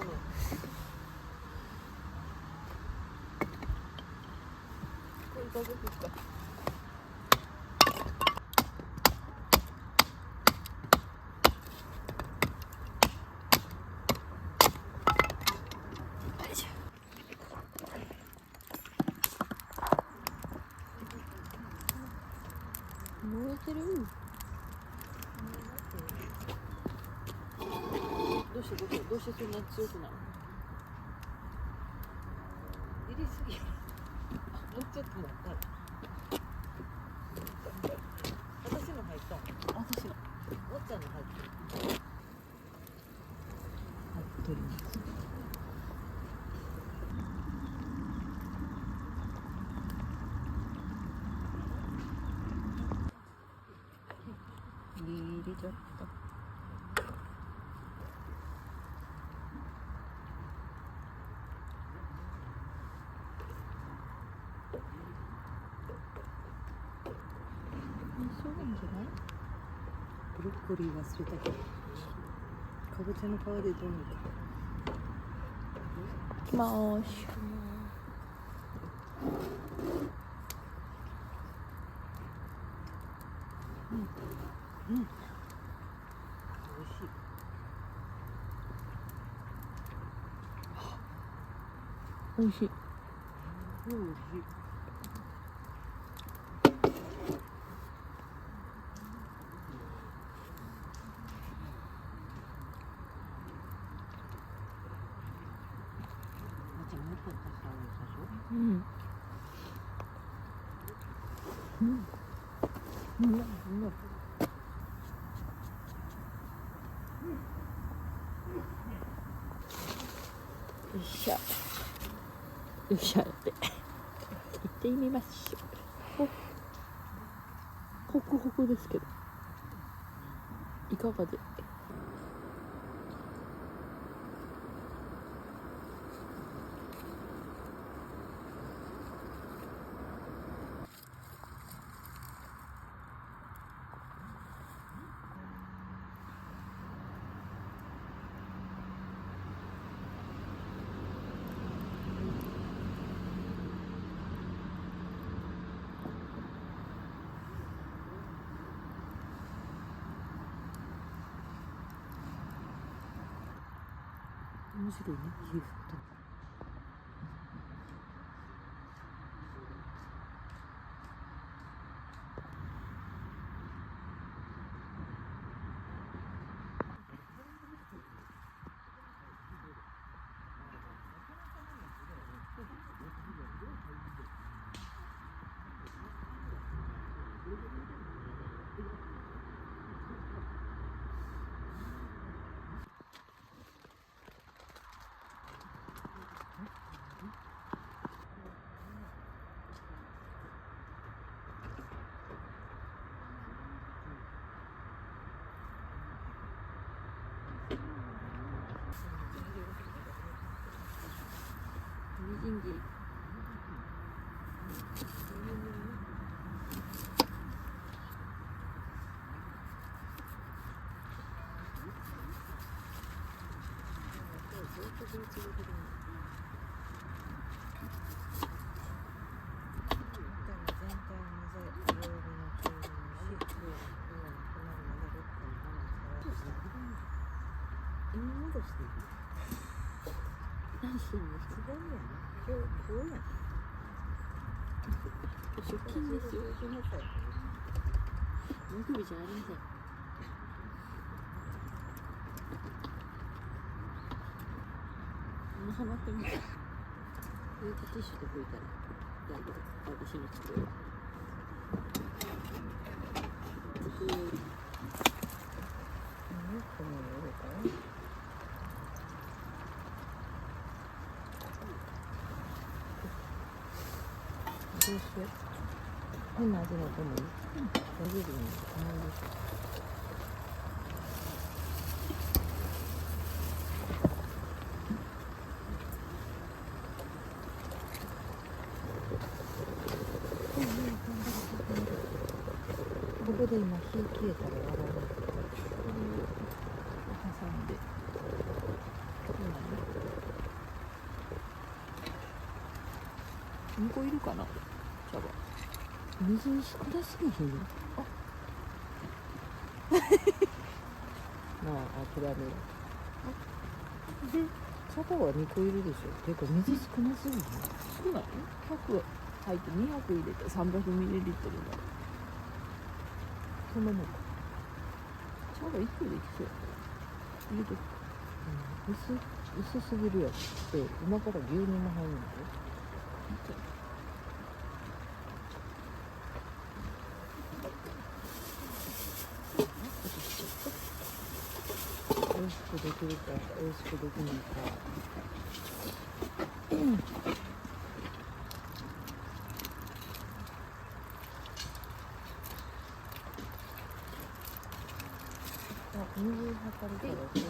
これ食べてか。燃えてる。どうしてそんな強くなるの？入れすぎ。もうちょっと待ったら。私の入った。私の。おっちゃんの入った。はい、取ります。入れちゃった。そうなんじゃない？ブロッコリー忘れたけど、かぼちゃの皮でどうにか。いきまーす。うん、美味しい。美味しい。美味しい。うん。うん。うん。うん。よいしょ。よいしょって行ってみましょう。ホクホクですけど、いかがで？面白いね、皮膚って。みじん切り。何してんの？違うやん。今日やん。出勤ですよ。木日じゃありません。ハマってます。ティッシュで拭いたら大丈夫。私の机は。机より。この上から。どうしよう。変な味の子もいい。大丈夫に。ここで今火消えたらやばい。挟んで。2個いるかな、茶葉。水少なすぎひん？あなあ、諦めろ。で、茶葉は2個いるでしょ。ていうか水少なすぎひん？少ない？ 100 入って200入れて300ミリリットルになる。そんなもんか。茶葉1個できそうやな。入れとくか。薄すぎるやつで、今から牛乳も入るんだよ。美味しくできるか美味しくできないか。あ、水測るからそれだ。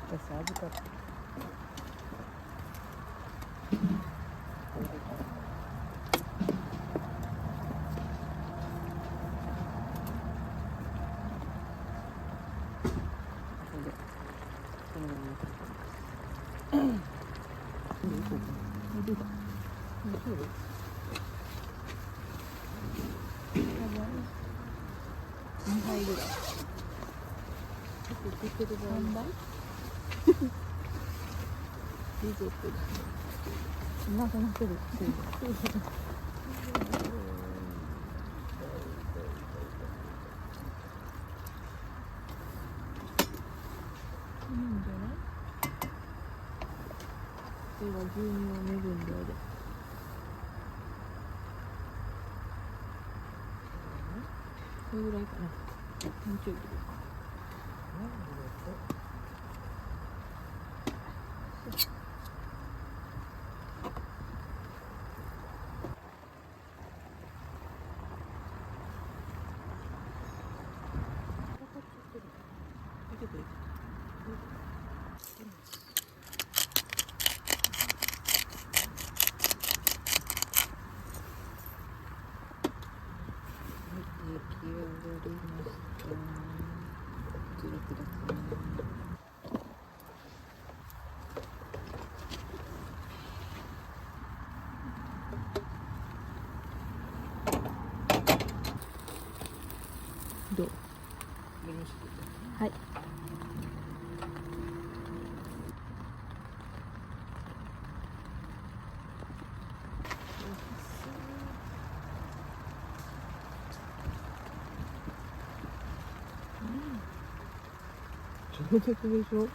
私預かってる。2杯ぐらい。3杯リゾットだ。なくなってる。いいんじゃない？では牛乳を恵んであれ。これぐらいかな。もうちょい入れるか。出来上がりました。こちらください。どう？はい。上手でしょ？